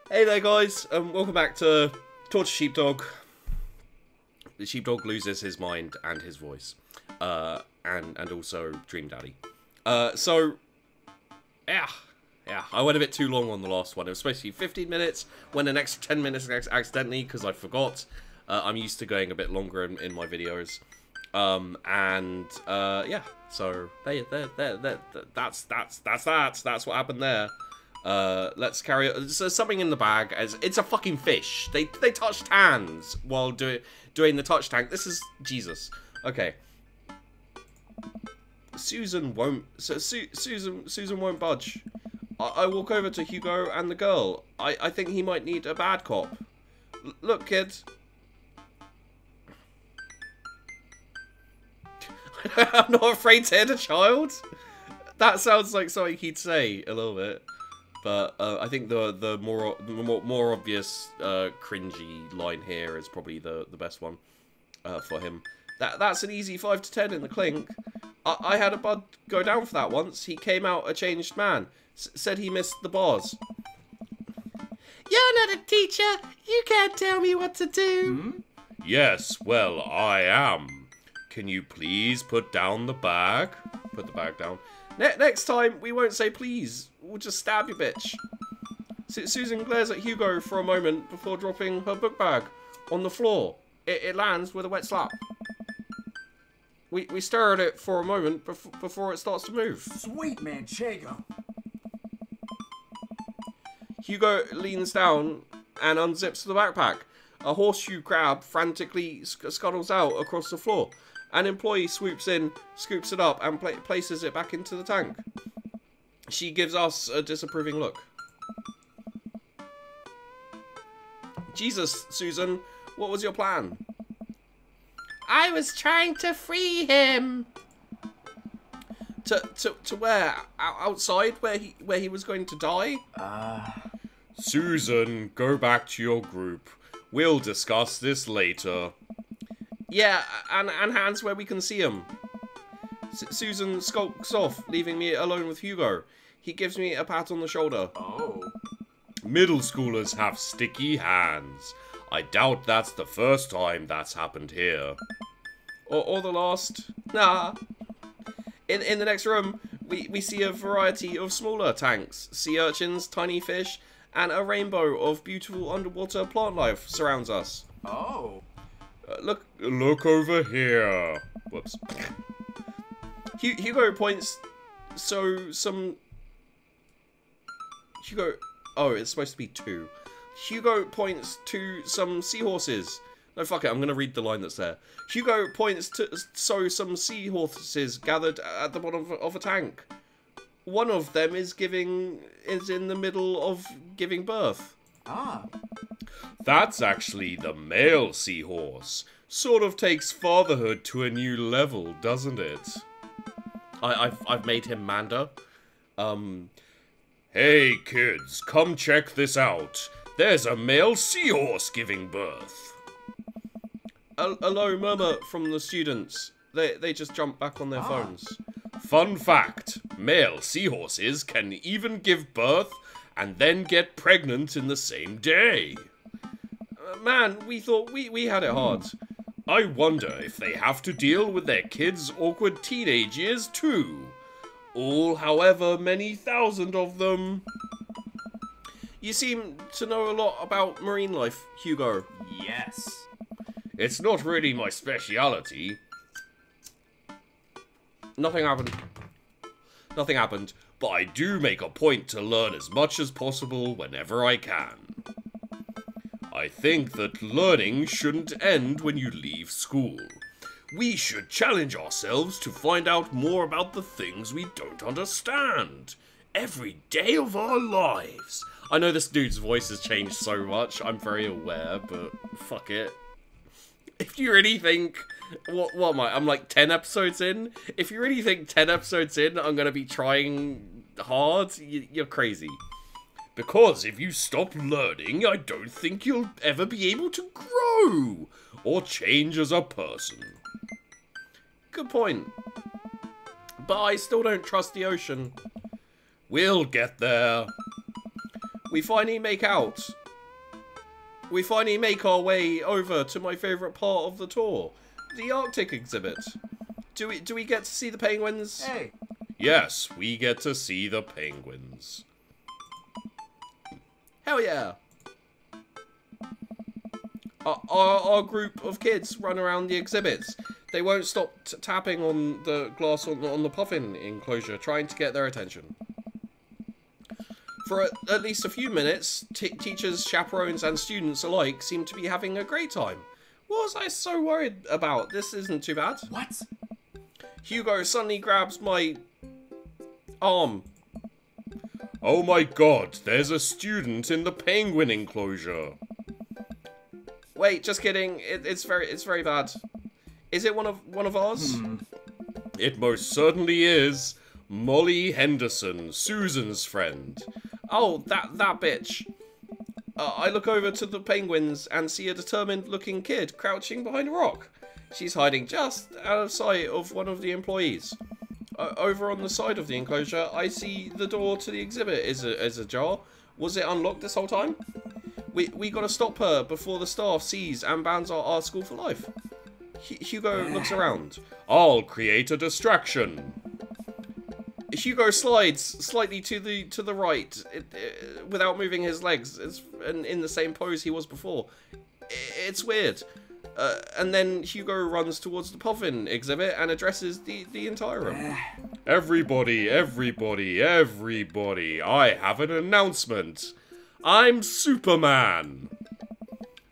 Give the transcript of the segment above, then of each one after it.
Hey there guys, welcome back to Torture Sheepdog. The sheepdog loses his mind and his voice. And also Dream Daddy. Yeah, I went a bit too long on the last one. It was supposed to be 15 minutes, went an extra 10 minutes accidentally because I forgot. I'm used to going a bit longer in my videos. Yeah, so that's what happened there. Let's carry on. There's something in the bag. It's a fucking fish. They touched hands while doing the touch tank. This is Jesus. Okay. Susan won't budge. I walk over to Hugo and the girl. I think he might need a bad cop. Look, kid. I'm not afraid to hit a child. That sounds like something he'd say a little bit. But I think the more obvious cringy line here is probably the best one for him. That's an easy 5 to 10 in the clink. I had a bud go down for that once. He came out a changed man. Said he missed the bars. You're not a teacher. You can't tell me what to do. Hmm? Yes, well, I am. Can you please put down the bag? Put the bag down. Next time, we won't say please. We'll just stab you, bitch. Susan glares at Hugo for a moment before dropping her book bag on the floor. It lands with a wet slap. We stare at it for a moment before it starts to move. Sweet manchego. Hugo leans down and unzips the backpack. A horseshoe crab frantically scuttles out across the floor. An employee swoops in, scoops it up, and places it back into the tank. She gives us a disapproving look. Jesus, Susan, what was your plan? I was trying to free him. To where? Outside, where he was going to die? Susan, go back to your group. We'll discuss this later. Yeah, and hands where we can see him. Susan skulks off, leaving me alone with Hugo. He gives me a pat on the shoulder. Oh. Middle schoolers have sticky hands. I doubt that's the first time that's happened here. Or the last. Nah. In the next room, we see a variety of smaller tanks. Sea urchins, tiny fish, and a rainbow of beautiful underwater plant life surrounds us. Oh. Look over here. Whoops. Hugo points. Hugo. Oh, it's supposed to be 2. Hugo points to some seahorses. No, fuck it. I'm gonna read the line that's there. Hugo points to some seahorses gathered at the bottom of a tank. One of them is in the middle of giving birth. Ah. That's actually the male seahorse. Sort of takes fatherhood to a new level, doesn't it? I've made him Manda. Hey kids, come check this out. There's a male seahorse giving birth. A low murmur from the students. They just jump back on their phones. Fun fact, male seahorses can even give birth and then get pregnant in the same day. Man, we thought we had it hard. I wonder if they have to deal with their kids' awkward teenage years too. All however many thousand of them. You seem to know a lot about marine life, Hugo. Yes. It's not really my speciality. Nothing happened. Nothing happened, but I do make a point to learn as much as possible whenever I can. I think that learning shouldn't end when you leave school. We should challenge ourselves to find out more about the things we don't understand. Every day of our lives. I know this dude's voice has changed so much, I'm very aware, but fuck it. If you really think... What am I? I'm like 10 episodes in? If you really think 10 episodes in I'm gonna be trying hard, you're crazy. Because if you stop learning, I don't think you'll ever be able to grow or change as a person. Good point. But I still don't trust the ocean. We'll get there. We finally make out. We finally make our way over to my favourite part of the tour, the Arctic exhibit. Do we get to see the penguins? Hey. Yes, we get to see the penguins. Hell yeah! Our group of kids run around the exhibits. They won't stop tapping on the glass on the puffin enclosure, trying to get their attention. For at least a few minutes, teachers, chaperones, and students alike seem to be having a great time. What was I so worried about? This isn't too bad. What? Hugo suddenly grabs my arm. Oh my god, there's a student in the penguin enclosure. Wait, just kidding. It's very bad. Is it one of ours? It most certainly is. Molly Henderson, Susan's friend. Oh, that bitch. I look over to the penguins and see a determined-looking kid crouching behind a rock. She's hiding just out of sight of one of the employees. Over on the side of the enclosure, I see the door to the exhibit is ajar. Was it unlocked this whole time? We gotta stop her before the staff sees and bans our school for life. Hugo looks around. I'll create a distraction. Hugo slides slightly to the right without moving his legs, in the same pose he was before. It's weird. And then Hugo runs towards the puffin exhibit and addresses the entire room. Everybody, I have an announcement. I'm Superman.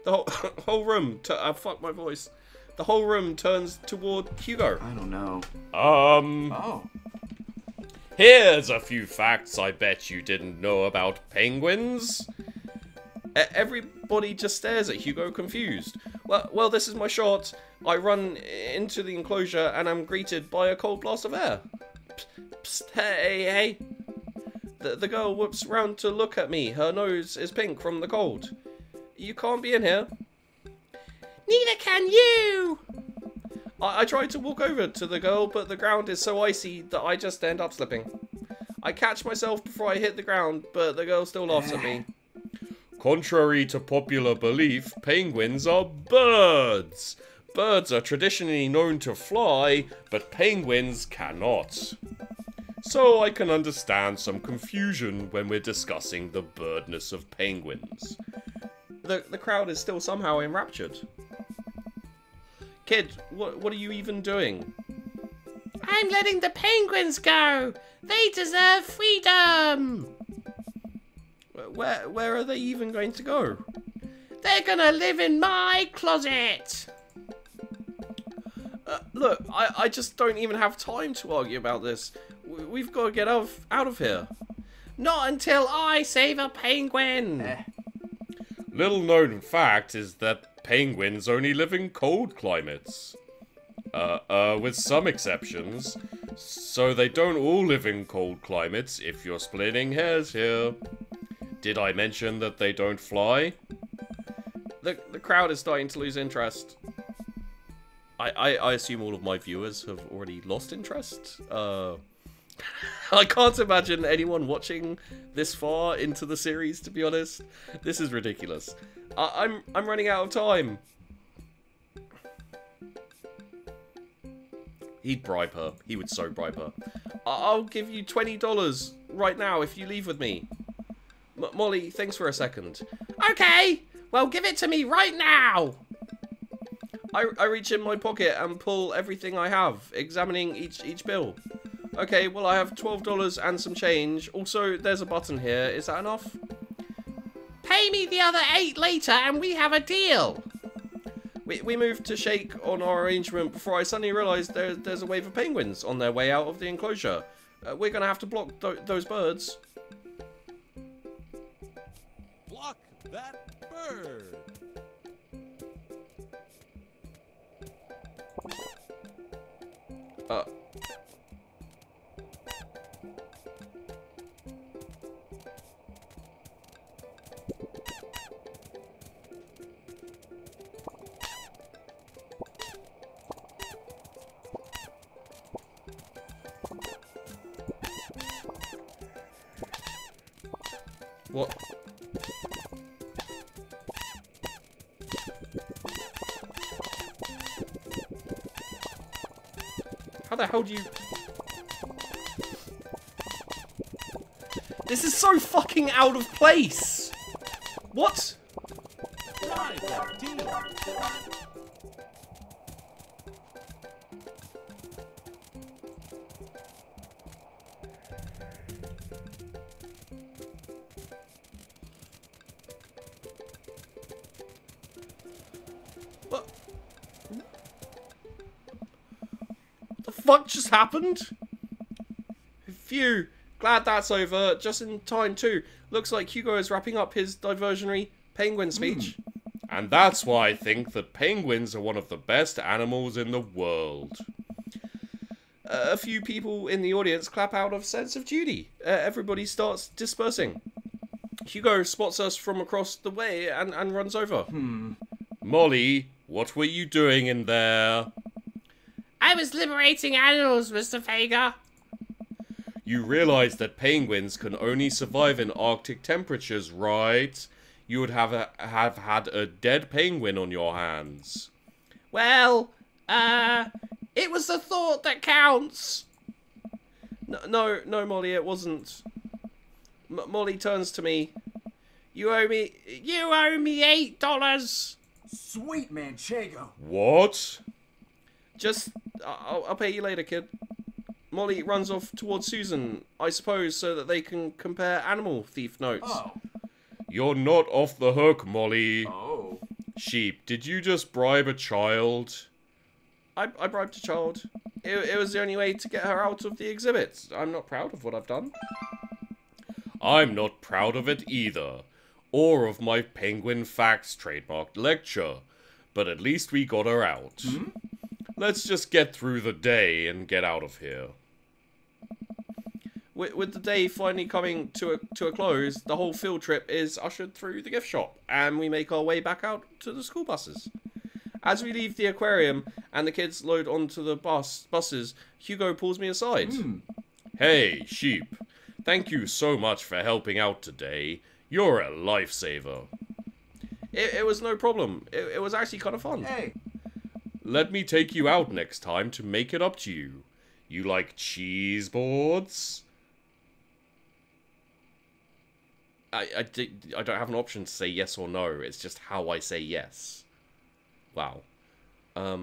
The whole room, fuck my voice. The whole room turns toward Hugo. I don't know. Oh. Here's a few facts I bet you didn't know about penguins. Everybody just stares at Hugo, confused. Well, this is my shot. I run into the enclosure and I'm greeted by a cold blast of air. Psst, hey. The girl whoops round to look at me. Her nose is pink from the cold. You can't be in here. Neither can you! I try to walk over to the girl, but the ground is so icy that I just end up slipping. I catch myself before I hit the ground, but the girl still laughs at me. Contrary to popular belief, penguins are birds. Birds are traditionally known to fly, but penguins cannot. So I can understand some confusion when we're discussing the birdness of penguins. The crowd is still somehow enraptured. Kid, what are you even doing? I'm letting the penguins go! They deserve freedom! Where are they even going to go? They're gonna live in my closet! Look, I just don't even have time to argue about this. We've got to get out of here. Not until I save a penguin! Little known fact is that penguins only live in cold climates. With some exceptions. So they don't all live in cold climates, if you're splitting hairs here. Did I mention that they don't fly? The crowd is starting to lose interest. I assume all of my viewers have already lost interest. I can't imagine anyone watching this far into the series, to be honest. This is ridiculous. I'm running out of time. He'd bribe her. He would so bribe her. I'll give you $20 right now if you leave with me. Molly, thanks for a second. Okay, well give it to me right now. I reach in my pocket and pull everything I have, examining each bill. Okay, well I have $12 and some change. Also, there's a button here. Is that enough? Pay me the other $8 later and we have a deal. We moved to shake on our arrangement before I suddenly realised there's a wave of penguins on their way out of the enclosure. We're going to have to block those birds. Block that bird. What? the hell do you... This is so fucking out of place! What? Drive that team. What? The fuck just happened? Phew. Glad that's over. Just in time too. Looks like Hugo is wrapping up his diversionary penguin speech. And that's why I think that penguins are one of the best animals in the world. A few people in the audience clap out of sense of duty. Everybody starts dispersing. Hugo spots us from across the way and runs over. Molly, what were you doing in there? I was liberating animals, Mr. Fager. You realize that penguins can only survive in Arctic temperatures, right? You would have had a dead penguin on your hands. Well, it was the thought that counts. No, Molly, it wasn't. Molly turns to me. You owe me $8. Sweet Manchego. What? Just, I'll pay you later, kid. Molly runs off towards Susan, I suppose, so that they can compare animal thief notes. Oh. You're not off the hook, Molly. Oh. Sheep, did you just bribe a child? I bribed a child. It was the only way to get her out of the exhibit. I'm not proud of what I've done. I'm not proud of it either. Or of my Penguin Facts trademarked lecture. But at least we got her out. Let's just get through the day and get out of here. With the day finally coming to a close, the whole field trip is ushered through the gift shop, and we make our way back out to the school buses. As we leave the aquarium and the kids load onto the buses, Hugo pulls me aside. Hey, Sheep. Thank you so much for helping out today. You're a lifesaver. It was no problem. It was actually kind of fun. Hey. Let me take you out next time to make it up to you. You like cheese boards? I don't have an option to say yes or no. It's just how I say yes. Wow. I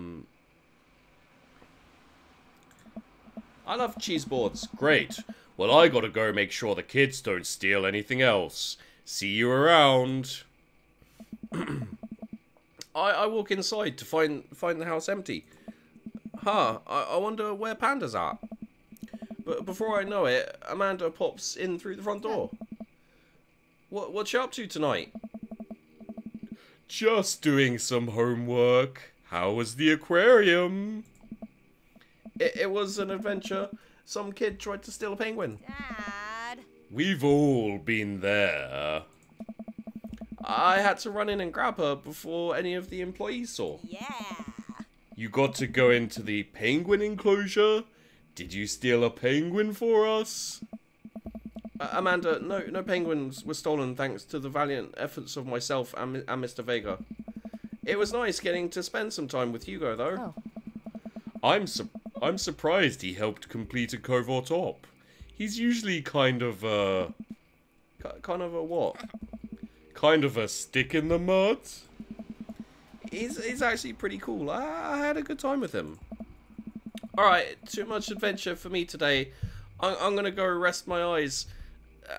love cheese boards. Great. Well, I gotta go make sure the kids don't steal anything else. See you around. I walk inside to find the house empty. I wonder where Panda's at. But before I know it, Amanda pops in through the front door. What you up to tonight? Just doing some homework. How was the aquarium? It was an adventure. Some kid tried to steal a penguin. Dad. We've all been there. I had to run in and grab her before any of the employees saw. Yeah. You got to go into the penguin enclosure? Did you steal a penguin for us? Amanda, no penguins were stolen thanks to the valiant efforts of myself and Mr. Vega. It was nice getting to spend some time with Hugo, though. Oh. I'm surprised he helped complete a covert op. He's usually kind of a what? Kind of a stick in the mud. He's actually pretty cool. I had a good time with him. Alright, too much adventure for me today. I'm gonna go rest my eyes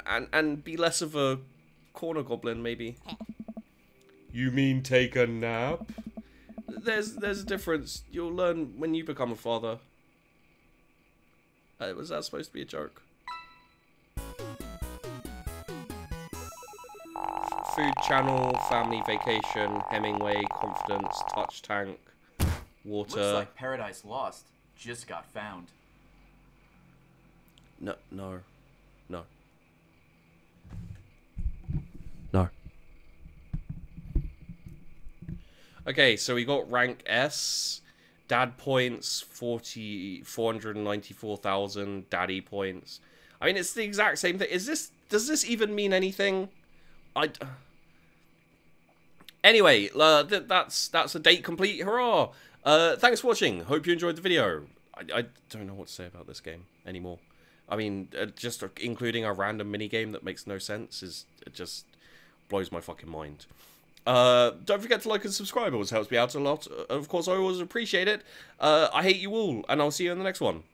and be less of a corner goblin, maybe. You mean take a nap? There's a difference. You'll learn when you become a father. Was that supposed to be a joke? Food Channel, Family Vacation, Hemingway, Confidence, Touch Tank, Water. Looks like Paradise Lost just got found. No. Okay, so we got rank S. Dad points, 494,000. Daddy points. I mean, it's the exact same thing. Does this even mean anything? Anyway, that's a date complete. Hurrah! Thanks for watching. Hope you enjoyed the video. I don't know what to say about this game anymore. I mean, just including a random mini game that makes no sense it just blows my fucking mind. Don't forget to like and subscribe. It always helps me out a lot. Of course, I always appreciate it. I hate you all, and I'll see you in the next one.